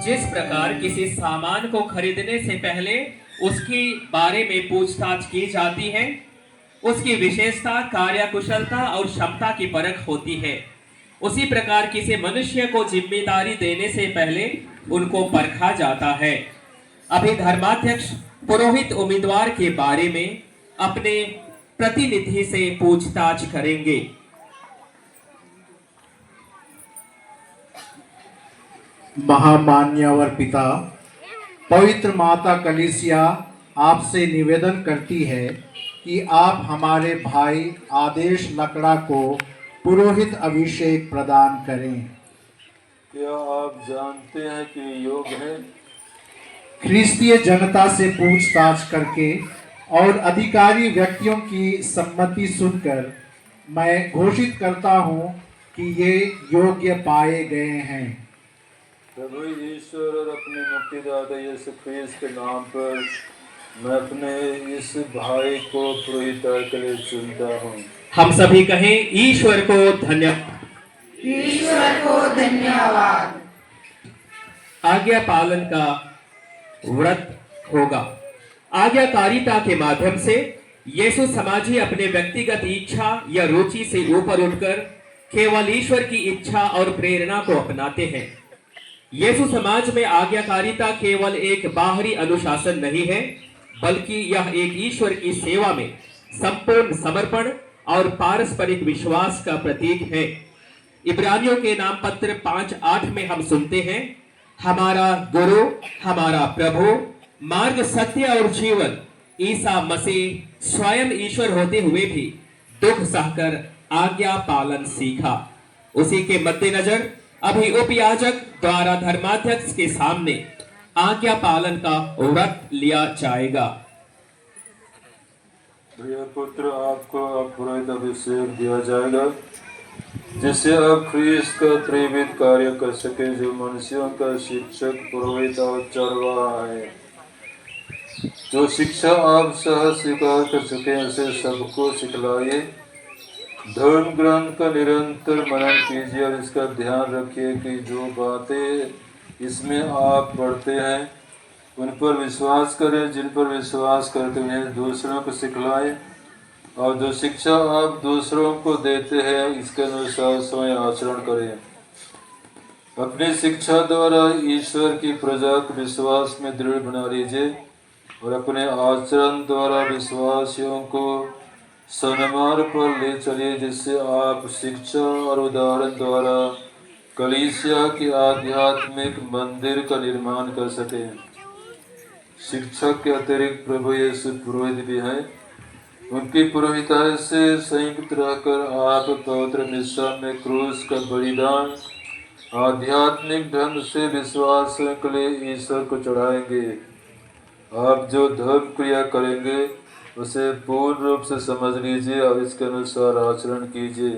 जिस प्रकार किसी सामान को खरीदने से पहले उसके बारे में पूछताछ की जाती है, उसकी विशेषता, कार्यकुशलता और क्षमता की परख होती है, उसी प्रकार किसी मनुष्य को जिम्मेदारी देने से पहले उनको परखा जाता है। अभी धर्माध्यक्ष पुरोहित उम्मीदवार के बारे में अपने प्रतिनिधि से पूछताछ करेंगे। महामान्यवर पिता, पवित्र माता कलीसिया आपसे निवेदन करती है कि आप हमारे भाई आदेश लकड़ा को पुरोहित अभिषेक प्रदान करें। क्या आप जानते हैं कि योग्य है? ख्रिस्तीय जनता से पूछताछ करके और अधिकारी व्यक्तियों की सम्मति सुनकर मैं घोषित करता हूं कि ये योग्य पाए गए हैं। प्रभु ईश्वर और अपने मुक्तिदाता यीशु ख्रीस्त के नाम पर मैं अपने इस भाई को पुरोहित के लिए चुनता हूँ। हम सभी कहें ईश्वर को धन्यवाद। ईश्वर को धन्यवाद। आज्ञा पालन का व्रत होगा। आज्ञाकारिता के माध्यम से यीशु समाजी अपने व्यक्तिगत इच्छा या रुचि से ऊपर उठकर केवल ईश्वर की इच्छा और प्रेरणा को अपनाते हैं। यीशु समाज में आज्ञाकारिता केवल एक बाहरी अनुशासन नहीं है, बल्कि यह एक ईश्वर की सेवा में संपूर्ण समर्पण और पारस्परिक विश्वास का प्रतीक है। इब्रानियों के नाम पत्र 5:8 में हम सुनते हैं, हमारा गुरु, हमारा प्रभु, मार्ग, सत्य और जीवन ईसा मसीह स्वयं ईश्वर होते हुए भी दुख सहकर आज्ञा पालन सीखा। उसी के मद्देनजर अभी उपयाजक द्वारा धर्माध्यक्ष के सामने आज्ञा पालन का व्रत लिया जाएगा। प्रिय पुत्र, आपको अब पुरोहित अभिषेक दिया जाएगा, जिससे आप ख्रीस्त का त्रिविध कार्य कर सके, जो मनुष्यों का शिक्षक, पुरोहित और चरवाहा है। जो शिक्षा आप सहज स्वीकार कर चुके उसे सबको सिखलाइए। धर्म ग्रंथ का निरंतर मनन कीजिए और इसका ध्यान रखिए कि जो बातें इसमें आप पढ़ते हैं उन पर विश्वास करें। जिन पर विश्वास करते उन्हें दूसरों को सिखलाएं और जो शिक्षा आप दूसरों को देते हैं इसके अनुसार स्वयं आचरण करें। अपनी शिक्षा द्वारा ईश्वर की प्रजा को विश्वास में दृढ़ बना लीजिए और अपने आचरण द्वारा विश्वासियों को सन्मार्ग पर ले चलिए, जिससे आप शिक्षा और उदाहरण द्वारा कलीसिया के आध्यात्मिक मंदिर का निर्माण कर सकें। शिक्षक के अतिरिक्त प्रभु यीशु पुरोहित भी हैं। उनकी पुरोहिताई से संयुक्त रहकर आप पवित्र मिस्सा में क्रूस का बलिदान आध्यात्मिक ढंग से विश्वासियों के लिए ईश्वर को चढ़ाएंगे। आप जो धर्म क्रिया करेंगे उसे पूर्ण रूप से समझ लीजिए और इसके अनुसार आचरण कीजिए।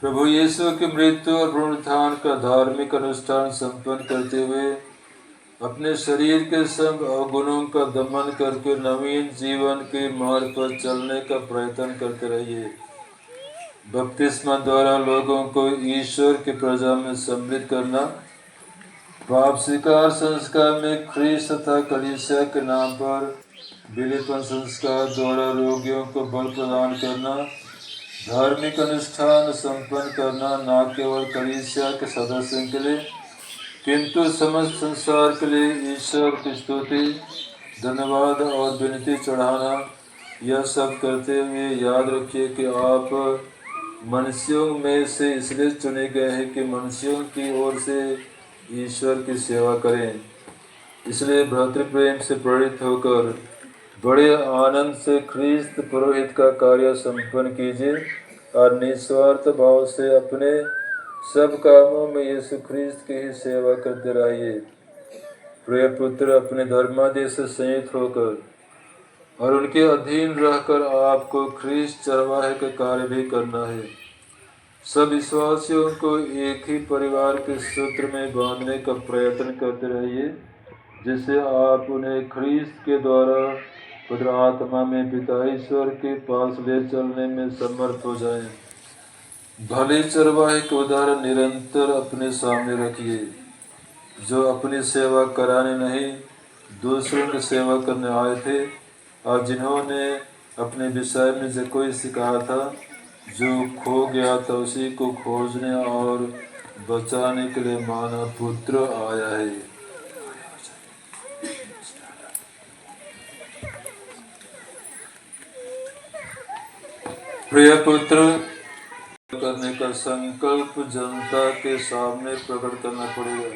प्रभु यीशु की मृत्यु और पुनरुत्थान का धार्मिक अनुष्ठान संपन्न करते हुए अपने शरीर के सब अवगुणों का दमन करके नवीन जीवन के मार्ग पर चलने का प्रयत्न करते रहिए। बपतिस्मा द्वारा लोगों को ईश्वर की प्रजा में सम्मिलित करना पाप स्वीकार संस्कार में ख्रीस्त तथा कलीसिया के नाम पर विलिपन संस्कार द्वारा रोगियों को बल प्रदान करना, धार्मिक अनुष्ठान संपन्न करना, न केवल कलीसिया के सदस्यों के लिए किंतु समस्त संसार के लिए ईश्वर की स्तुति, धन्यवाद और विनती चढ़ाना, यह सब करते हुए याद रखिए कि आप मनुष्यों में से इसलिए चुने गए हैं कि मनुष्यों की ओर से ईश्वर की सेवा करें। इसलिए भ्रातृप्रेम से प्रेरित होकर बड़े आनंद से ख्रीस्त पुरोहित का कार्य संपन्न कीजिए और निस्वार्थ भाव से अपने सब कामों में यीशु ख्रीस्त की ही सेवा करते रहिए। प्रिय पुत्र, अपने धर्मादेश से संयुक्त होकर और उनके अधीन रहकर आपको ख्रीस्त चरवाहे का कार्य भी करना है। सब विश्वासियों को एक ही परिवार के सूत्र में बांधने का प्रयत्न करते रहिए, जिससे आप उन्हें ख्रीस्त के द्वारा पवित्र आत्मा में पिता ईश्वर के पास ले चलने में समर्थ हो जाएं। भले चरवाहे के उदाहरण निरंतर अपने सामने रखिए, जो अपनी सेवा कराने नहीं दूसरों की सेवा करने आए थे, और जिन्होंने अपने विषय में जो कोई सिखाया था, जो खो गया था उसी को खोजने और बचाने के लिए मानव पुत्र आया है। प्रिय पुत्र, करने का संकल्प जनता के सामने प्रकट करना पड़ेगा।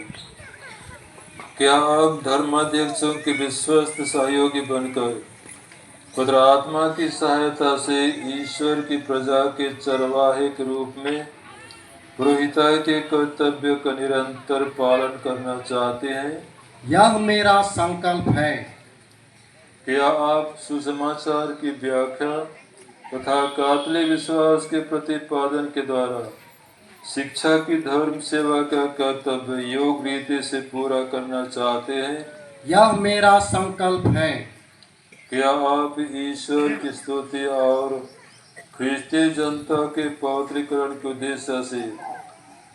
क्या आप धर्माध्यक्षों के विश्वस्त सहयोगी बनकर पवित्र आत्मा की सहायता से ईश्वर की प्रजा के चरवाहे के रूप में पुरोहिताई के कर्तव्य का निरंतर पालन करना चाहते हैं? यह मेरा संकल्प है। क्या आप सुसमाचार की व्याख्या तथा कातले विश्वास के प्रतिपादन के द्वारा शिक्षा की धर्म सेवा का कर्तव्य योग रीति से पूरा करना चाहते हैं? यह मेरा संकल्प है। क्या आप ईश्वर की स्तुति और ख्रिस्तीय जनता के पवित्रीकरण के उद्देश्य से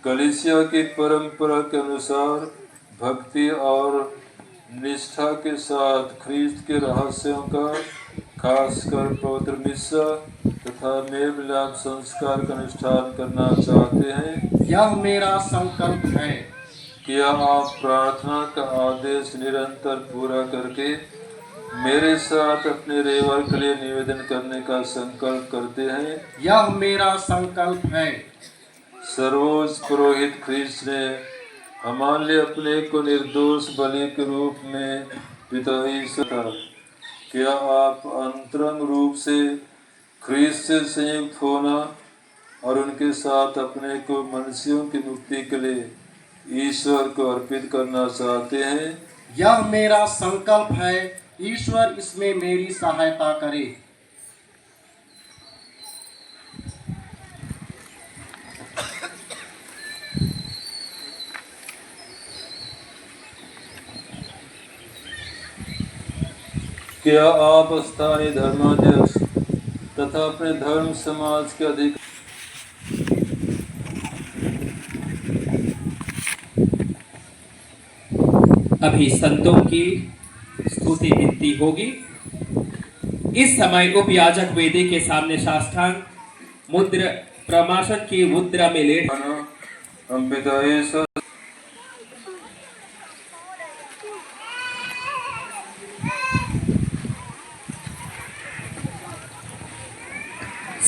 कलीसिया की परंपरा के अनुसार भक्ति और निष्ठा के साथ ख्रीस्त के रहस्यों का, खासकर पवित्र मिस्सा तथा मेल मिलाप संस्कार का अनुष्ठान करना चाहते हैं? यह मेरा संकल्प है। क्या आप प्रार्थना का आदेश निरंतर पूरा करके मेरे साथ अपने रविवार के लिए निवेदन करने का संकल्प करते हैं? यह मेरा संकल्प है। सर्वोच्च पुरोहित ख्रीस्त ने हमारे लिए अपने को निर्दोष बलि के रूप में पिता ईश्वर। क्या आप अंतरंग रूप से ख्रीस्त से संयुक्त होना और उनके साथ अपने को मनुष्यों की मुक्ति के लिए ईश्वर को अर्पित करना चाहते हैं? यह मेरा संकल्प है। ईश्वर इसमें मेरी सहायता करे। क्या आप स्थानीय धर्माध्यक्ष तथा अपने धर्म समाज के अधिक अभी संतों की स्तुति विनती होगी। इस समय उपयाजक वेदी के सामने साष्टांग मुद्रा प्रमाशन की मुद्रा में लेट हम पिता ईश्वर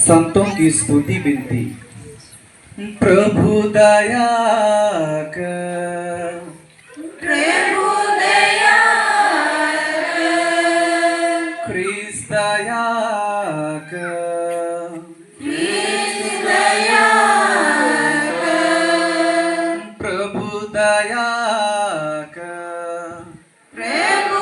संतों की स्तुति विनती। प्रभु दया कर, प्रभु दया ख्रीस्त दया कर, ख्रीस्त दया प्रभु दया कर, प्रभु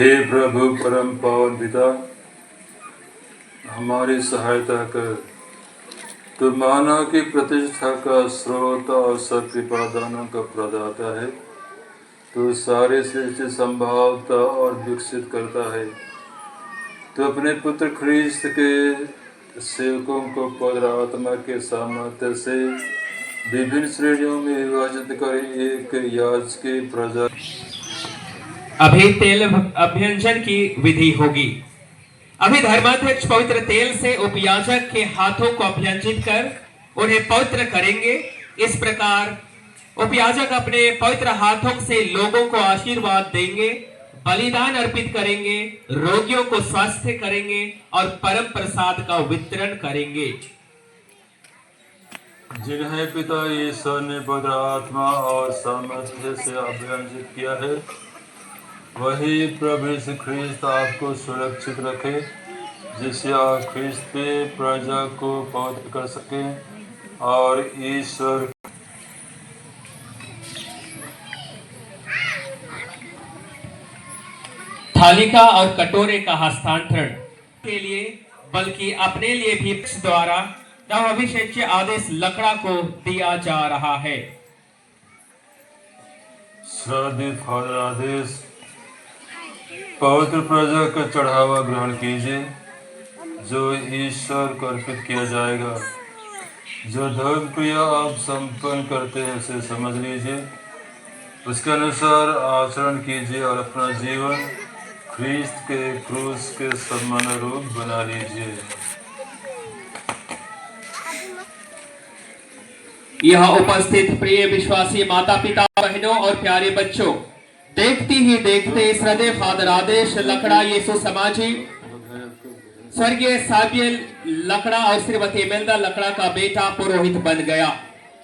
हे प्रभु परम पावन पिता, हमारी सहायता कर। तो मानव की प्रतिष्ठा का स्रोत और सब कृपा दानों का प्रदाता है। तो सारे सृष्टि संभावता और विकसित करता है। तो अपने पुत्र ख्रीस्त के सेवकों को पवित्र आत्मा के सामर्थ्य से विभिन्न श्रेणियों में विभाजित कर एक याजकीय प्रजा अभी तेल अभ्यंजन की विधि होगी। अभी धर्माध्यक्ष पवित्र तेल से उपयाजक के हाथों को अभ्यंजित कर उन्हें पवित्र करेंगे। इस प्रकार उपयाजक अपने पवित्र हाथों से लोगों को आशीर्वाद देंगे, बलिदान अर्पित करेंगे, रोगियों को स्वस्थ करेंगे और परम प्रसाद का वितरण करेंगे। जिन्हें पिता ईश्वर ने पवित्र आत्मा और सामर्थ्य से अभियांजित किया है, वही प्रभु यीशु ख्रीस्त आपको सुरक्षित रखे, जिससे आप ख्रीस्त पे प्रजा को पवित्र कर सकें और ईश्वर थालिका और कटोरे का हस्तांतरण के लिए बल्कि अपने लिए भी द्वारा नव अभिषेक आदेश लकड़ा को दिया जा रहा है। श्राद्धित फादर आदेश, पवित्र प्रजा का चढ़ावा ग्रहण कीजिए जो ईश्वर को अर्पित किया जाएगा। जो धर्म क्रिया आप संपन्न करते हैं उसे समझ लीजिए, उसके अनुसार आचरण कीजिए और अपना जीवन ख्रीस्त के क्रूस के समान बना लीजिए। यह उपस्थित प्रिय विश्वासी माता पिता बहनों और प्यारे बच्चों, देखते ही देखते इस हृदय फादर आदेश लकड़ा यीशु समाजी स्वर्गीय साबियल लकड़ा और श्रीमती मेल्दा लकड़ा का बेटा पुरोहित बन गया।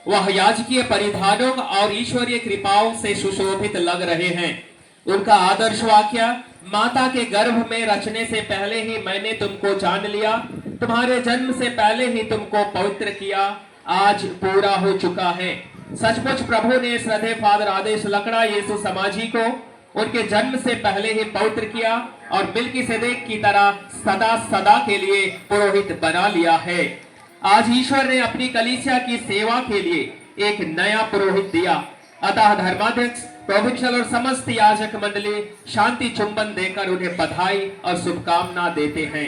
वह याजकीय परिधानों और ईश्वरीय कृपाओं से सुशोभित लग रहे हैं। उनका आदर्श वाक्य, माता के गर्भ में रचने से पहले ही मैंने तुमको जान लिया, तुम्हारे जन्म से पहले ही तुमको पवित्र किया, आज पूरा हो चुका है। सचमुच प्रभु ने श्रद्धेय फादर आदेश लकड़ा यीशु समाजी को उनके जन्म से पहले ही पवित्र किया और मिल्कीसेदेक की तरह सदा सदा के लिए पुरोहित बना लिया है। आज ईश्वर ने अपनी कलीसिया की सेवा के लिए एक नया पुरोहित दिया। अतः धर्माध्यक्ष, प्रोविंशियल और समस्त याजक मंडली शांति चुंबन देकर उन्हें बधाई और शुभकामना देते हैं।